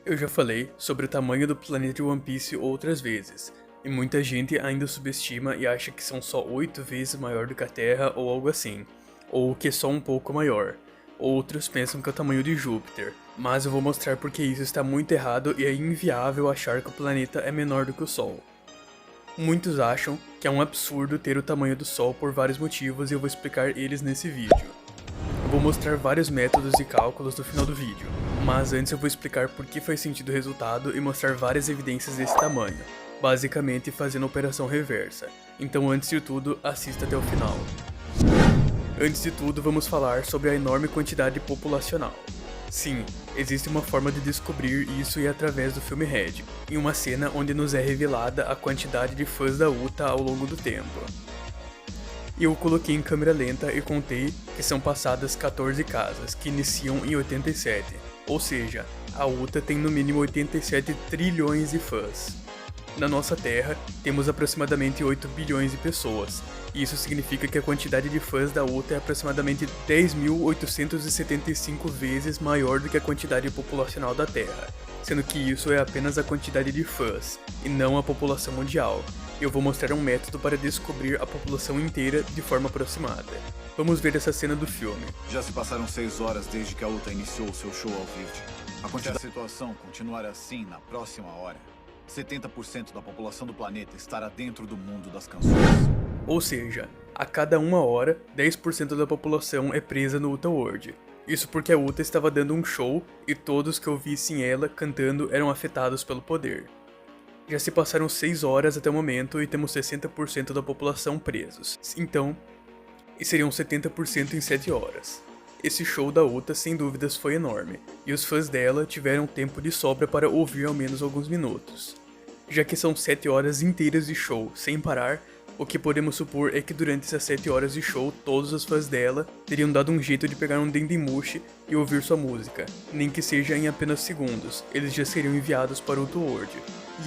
Eu já falei sobre o tamanho do planeta de One Piece outras vezes, e muita gente ainda subestima e acha que são só 8 vezes maior do que a Terra ou algo assim, ou que é só um pouco maior. Outros pensam que é o tamanho de Júpiter, mas eu vou mostrar porque isso está muito errado e é inviável achar que o planeta é menor do que o Sol. Muitos acham que é um absurdo ter o tamanho do Sol por vários motivos e eu vou explicar eles nesse vídeo. Eu vou mostrar vários métodos e cálculos no final do vídeo, mas antes eu vou explicar por que faz sentido o resultado e mostrar várias evidências desse tamanho, basicamente fazendo a operação reversa. Então antes de tudo, assista até o final. Antes de tudo, vamos falar sobre a enorme quantidade populacional. Sim, existe uma forma de descobrir isso e é através do filme Red, em uma cena onde nos é revelada a quantidade de fãs da Uta ao longo do tempo. Eu coloquei em câmera lenta e contei que são passadas 14 casas, que iniciam em 87, ou seja, a Uta tem no mínimo 87 trilhões de fãs. Na nossa Terra, temos aproximadamente 8 bilhões de pessoas, e isso significa que a quantidade de fãs da Uta é aproximadamente 10.875 vezes maior do que a quantidade populacional da Terra, sendo que isso é apenas a quantidade de fãs, e não a população mundial. Eu vou mostrar um método para descobrir a população inteira de forma aproximada. Vamos ver essa cena do filme. Já se passaram 6 horas desde que a Uta iniciou seu show ao vivo. A quantidade da situação continuar assim na próxima hora, 70% da população do planeta estará dentro do mundo das canções. Ou seja, a cada 1 hora, 10% da população é presa no Uta World. Isso porque a Uta estava dando um show e todos que ouvissem ela cantando eram afetados pelo poder. Já se passaram 6 horas até o momento e temos 60% da população presos. Então, e seriam 70% em 7 horas. Esse show da Uta sem dúvidas foi enorme, e os fãs dela tiveram tempo de sobra para ouvir ao menos alguns minutos. Já que são 7 horas inteiras de show, sem parar, o que podemos supor é que durante essas 7 horas de show, todos os fãs dela teriam dado um jeito de pegar um Dendemushi e ouvir sua música, nem que seja em apenas segundos, eles já seriam enviados para o Uta World.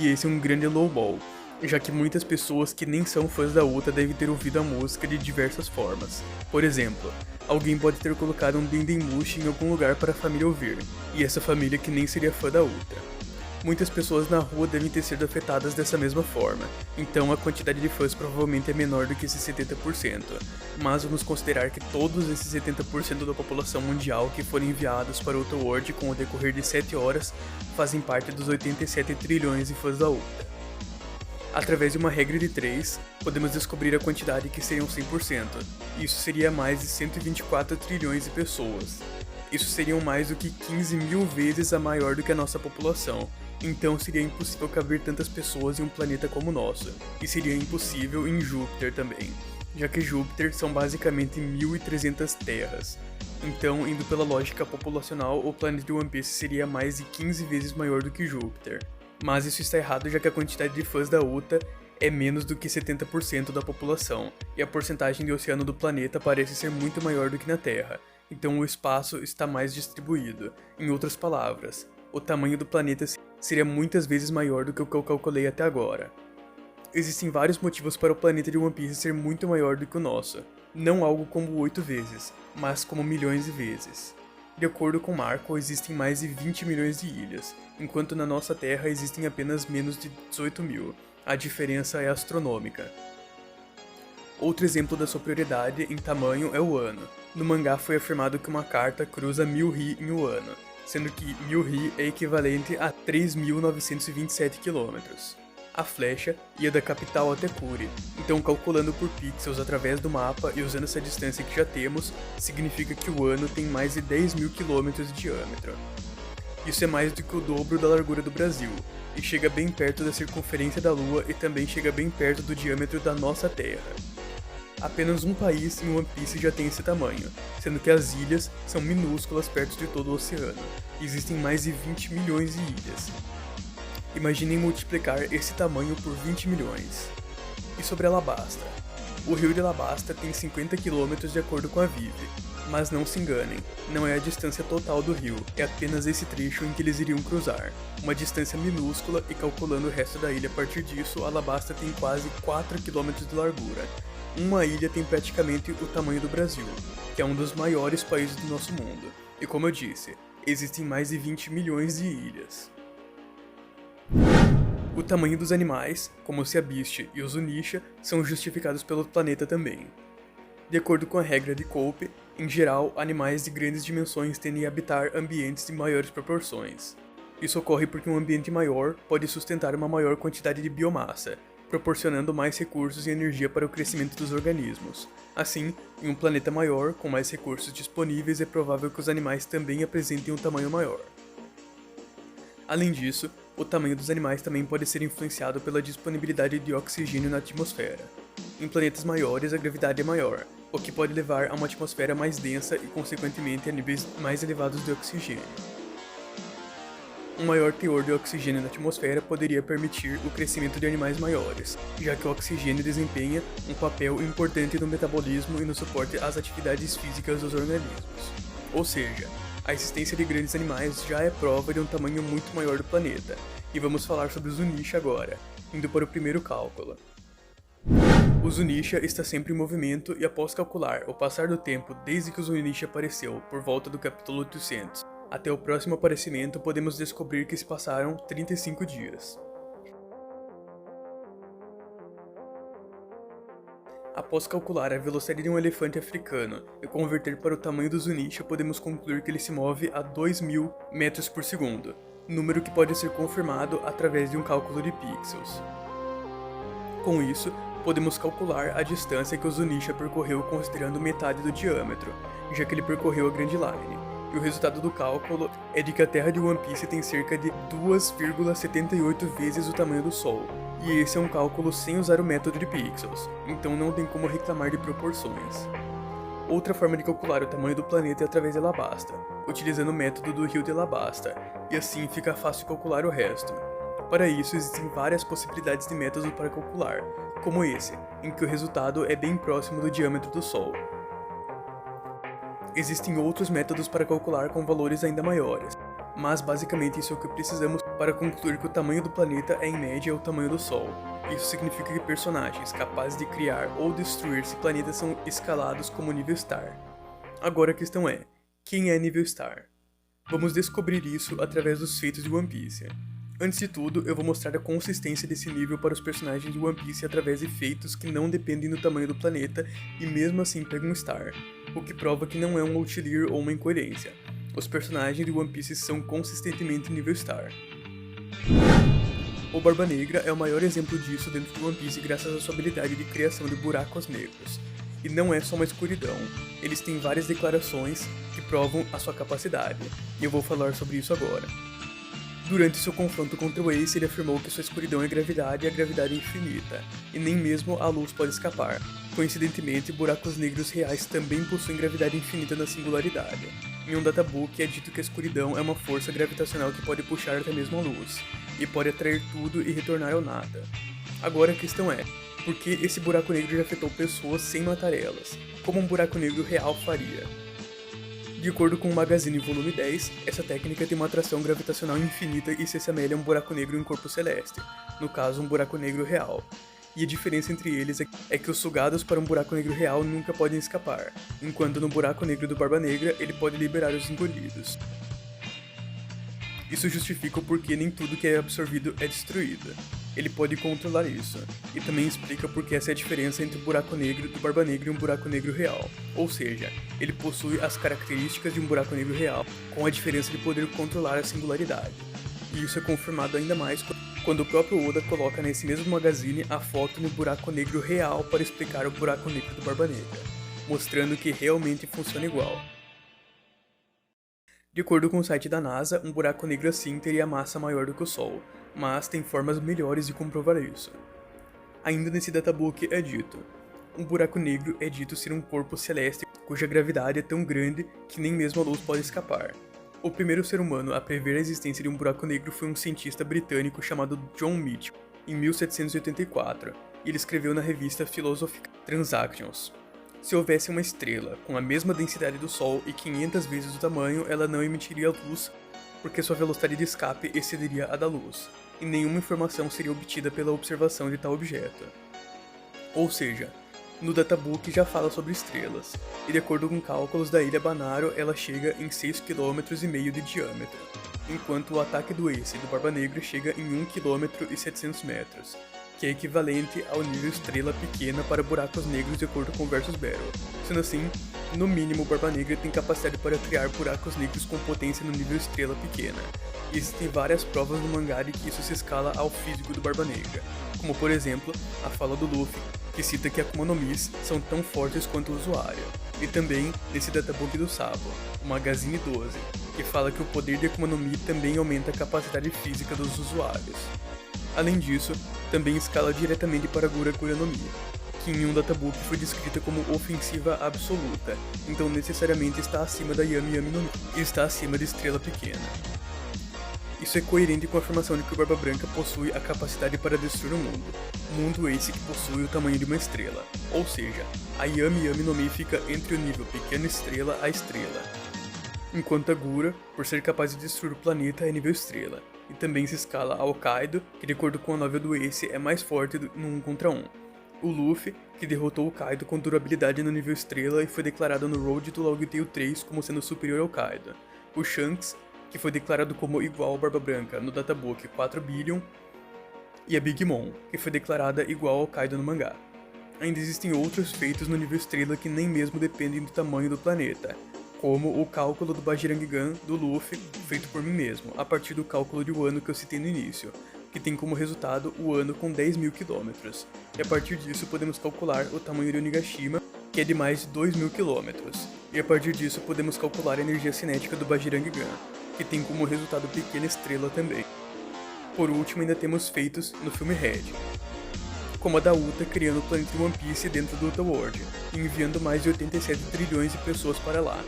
E esse é um grande lowball, já que muitas pessoas que nem são fãs da Uta devem ter ouvido a música de diversas formas. Por exemplo, alguém pode ter colocado um Dendemushi em algum lugar para a família ouvir, e essa família que nem seria fã da Uta. Muitas pessoas na rua devem ter sido afetadas dessa mesma forma, então a quantidade de fãs provavelmente é menor do que esses 70%, mas vamos considerar que todos esses 70% da população mundial que foram enviados para o Uta World com o decorrer de 7 horas fazem parte dos 87 trilhões de fãs da Uta. Através de uma regra de 3, podemos descobrir a quantidade que seriam 100%, isso seria mais de 124 trilhões de pessoas. Isso seriam mais do que 15 mil vezes a maior do que a nossa população, então seria impossível caber tantas pessoas em um planeta como o nosso, e seria impossível em Júpiter também, já que Júpiter são basicamente 1.300 terras. Então, indo pela lógica populacional, o planeta de One Piece seria mais de 15 vezes maior do que Júpiter. Mas isso está errado, já que a quantidade de fãs da Uta é menos do que 70% da população, e a porcentagem de oceano do planeta parece ser muito maior do que na Terra, então o espaço está mais distribuído. Em outras palavras, o tamanho do planeta seria muitas vezes maior do que o que eu calculei até agora. Existem vários motivos para o planeta de One Piece ser muito maior do que o nosso, não algo como 8 vezes, mas como milhões de vezes. De acordo com Marco, existem mais de 20 milhões de ilhas, enquanto na nossa Terra existem apenas menos de 18 mil. A diferença é astronômica. Outro exemplo da superioridade em tamanho é o ano. No mangá foi afirmado que uma carta cruza 1000 ri em um ano, sendo que 1000 ri é equivalente a 3.927 km. A flecha ia da capital até Kuri, então calculando por pixels através do mapa e usando essa distância que já temos, significa que o ano tem mais de 10.000 km de diâmetro. Isso é mais do que o dobro da largura do Brasil, e chega bem perto da circunferência da Lua e também chega bem perto do diâmetro da nossa Terra. Apenas um país em One Piece já tem esse tamanho, sendo que as ilhas são minúsculas perto de todo o oceano, e existem mais de 20 milhões de ilhas. Imaginem multiplicar esse tamanho por 20 milhões. E sobre Alabasta? O rio de Alabasta tem 50 km de acordo com a Vive, mas não se enganem, não é a distância total do rio, é apenas esse trecho em que eles iriam cruzar, uma distância minúscula, e calculando o resto da ilha a partir disso, Alabasta tem quase 4 km de largura. Uma ilha tem praticamente o tamanho do Brasil, que é um dos maiores países do nosso mundo, e como eu disse, existem mais de 20 milhões de ilhas. O tamanho dos animais, como o Seabistia e o Zunisha, são justificados pelo planeta também. De acordo com a regra de Cope, em geral, animais de grandes dimensões tendem a habitar ambientes de maiores proporções. Isso ocorre porque um ambiente maior pode sustentar uma maior quantidade de biomassa, proporcionando mais recursos e energia para o crescimento dos organismos. Assim, em um planeta maior, com mais recursos disponíveis, é provável que os animais também apresentem um tamanho maior. Além disso, o tamanho dos animais também pode ser influenciado pela disponibilidade de oxigênio na atmosfera. Em planetas maiores, a gravidade é maior, o que pode levar a uma atmosfera mais densa e, consequentemente, a níveis mais elevados de oxigênio. Um maior teor de oxigênio na atmosfera poderia permitir o crescimento de animais maiores, já que o oxigênio desempenha um papel importante no metabolismo e no suporte às atividades físicas dos organismos. Ou seja, a existência de grandes animais já é prova de um tamanho muito maior do planeta, e vamos falar sobre o Zunisha agora, indo para o primeiro cálculo. O Zunisha está sempre em movimento e após calcular o passar do tempo desde que o Zunisha apareceu, por volta do capítulo 800, até o próximo aparecimento, podemos descobrir que se passaram 35 dias. Após calcular a velocidade de um elefante africano e converter para o tamanho do Zunisha, podemos concluir que ele se move a 2.000 metros por segundo, número que pode ser confirmado através de um cálculo de pixels. Com isso, podemos calcular a distância que o Zunisha percorreu considerando metade do diâmetro, já que ele percorreu a Grand Line. E o resultado do cálculo é de que a Terra de One Piece tem cerca de 2,78 vezes o tamanho do Sol. E esse é um cálculo sem usar o método de pixels, então não tem como reclamar de proporções. Outra forma de calcular o tamanho do planeta é através de Alabasta, utilizando o método do rio de Alabasta, e assim fica fácil calcular o resto. Para isso, existem várias possibilidades de métodos para calcular, como esse, em que o resultado é bem próximo do diâmetro do Sol. Existem outros métodos para calcular com valores ainda maiores, mas basicamente isso é o que precisamos para concluir que o tamanho do planeta é em média o tamanho do Sol. Isso significa que personagens capazes de criar ou destruir esse planeta são escalados como nível Star. Agora a questão é, quem é nível Star? Vamos descobrir isso através dos feitos de One Piece. Antes de tudo, eu vou mostrar a consistência desse nível para os personagens de One Piece através de feitos que não dependem do tamanho do planeta e mesmo assim pegam Star, o que prova que não é um outlier ou uma incoerência. Os personagens de One Piece são consistentemente nível Star. O Barba Negra é o maior exemplo disso dentro de One Piece graças à sua habilidade de criação de buracos negros. E não é só uma escuridão, eles têm várias declarações que provam a sua capacidade, e eu vou falar sobre isso agora. Durante seu confronto contra o Ace, ele afirmou que sua escuridão é gravidade e a gravidade é infinita, e nem mesmo a luz pode escapar. Coincidentemente, buracos negros reais também possuem gravidade infinita na singularidade. Em um databook é dito que a escuridão é uma força gravitacional que pode puxar até mesmo a luz, e pode atrair tudo e retornar ao nada. Agora a questão é, por que esse buraco negro já afetou pessoas sem matar elas, como um buraco negro real faria? De acordo com o Magazine Volume 10, essa técnica tem uma atração gravitacional infinita e se assemelha a um buraco negro em corpo celeste, no caso um buraco negro real. E a diferença entre eles é que os sugados para um buraco negro real nunca podem escapar, enquanto no buraco negro do Barba Negra ele pode liberar os engolidos. Isso justifica o porquê nem tudo que é absorvido é destruído. Ele pode controlar isso, e também explica porque essa é a diferença entre o buraco negro do Barba Negra e um buraco negro real. Ou seja, ele possui as características de um buraco negro real, com a diferença de poder controlar a singularidade. E isso é confirmado ainda mais quando o próprio Oda coloca nesse mesmo magazine a foto no buraco negro real para explicar o buraco negro do Barba Negra, mostrando que realmente funciona igual. De acordo com o site da NASA, um buraco negro assim teria massa maior do que o Sol, mas tem formas melhores de comprovar isso. Ainda nesse databook é dito, um buraco negro é dito ser um corpo celeste cuja gravidade é tão grande que nem mesmo a luz pode escapar. O primeiro ser humano a prever a existência de um buraco negro foi um cientista britânico chamado John Mitchell, em 1784, e ele escreveu na revista Philosophical Transactions. Se houvesse uma estrela com a mesma densidade do Sol e 500 vezes o tamanho, ela não emitiria luz porque sua velocidade de escape excederia a da luz, e nenhuma informação seria obtida pela observação de tal objeto. Ou seja, no databook já fala sobre estrelas, e de acordo com cálculos da ilha Banaro, ela chega em 6,5 km de diâmetro, enquanto o ataque do Ace e do Barba Negra chega em 1,7 km, que é equivalente ao nível estrela pequena para buracos negros de acordo com o Versus Battle. Sendo assim, no mínimo o Barba Negra tem capacidade para criar buracos negros com potência no nível estrela pequena, e existem várias provas no mangá de que isso se escala ao físico do Barba Negra, como por exemplo, a fala do Luffy, que cita que Akuma no Mis são tão fortes quanto o usuário, e também nesse databook do Sabo, o Magazine 12, que fala que o poder de Akuma no Mi também aumenta a capacidade física dos usuários. Além disso, também escala diretamente para Gura Gura no Mi, que em um databook foi descrita como ofensiva absoluta, então necessariamente está acima da Yami Yami no Mi, e está acima de Estrela Pequena. Isso é coerente com a afirmação de que o Barba Branca possui a capacidade para destruir o mundo esse que possui o tamanho de uma estrela, ou seja, a Yami Yami no Mi fica entre o nível pequena estrela a estrela, enquanto a Gura, por ser capaz de destruir o planeta, é nível estrela, e também se escala ao Kaido, que de acordo com a novel do Ace é mais forte no 1 contra 1, o Luffy, que derrotou o Kaido com durabilidade no nível estrela e foi declarado no Road to Log Tale 3 como sendo superior ao Kaido, o Shanks, que foi declarado como igual ao Barba Branca no databook 4 Billion, e a Big Mom, que foi declarada igual ao Kaido no mangá. Ainda existem outros feitos no nível estrela que nem mesmo dependem do tamanho do planeta, como o cálculo do Bajirang do Luffy, feito por mim mesmo, a partir do cálculo de Wano que eu citei no início, que tem como resultado o Wano com 10.000 km, e a partir disso podemos calcular o tamanho de Onigashima, que é de mais de 2.000 km, e a partir disso podemos calcular a energia cinética do Bajirang, que tem como resultado pequena estrela também. Por último, ainda temos feitos no filme Red, como a da Uta criando o planeta One Piece dentro do Uta World, e enviando mais de 87 trilhões de pessoas para lá.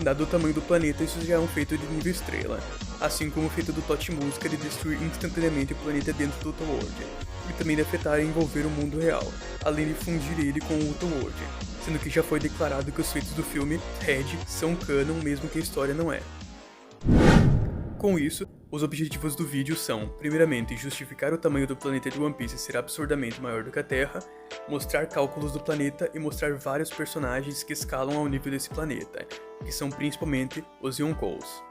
Dado o tamanho do planeta, isso já é um feito de nível estrela, assim como o feito do Tochi Música de destruir instantaneamente o planeta dentro do Uta World, e também de afetar e envolver o mundo real, além de fundir ele com o Uta World, sendo que já foi declarado que os feitos do filme Red são canon mesmo que a história não é. Com isso, os objetivos do vídeo são, primeiramente, justificar o tamanho do planeta de One Piece ser absurdamente maior do que a Terra, mostrar cálculos do planeta e mostrar vários personagens que escalam ao nível desse planeta, que são principalmente os Yonkous.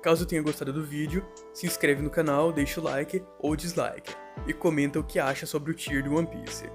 Caso tenha gostado do vídeo, se inscreve no canal, deixa o like ou dislike, e comenta o que acha sobre o tier de One Piece.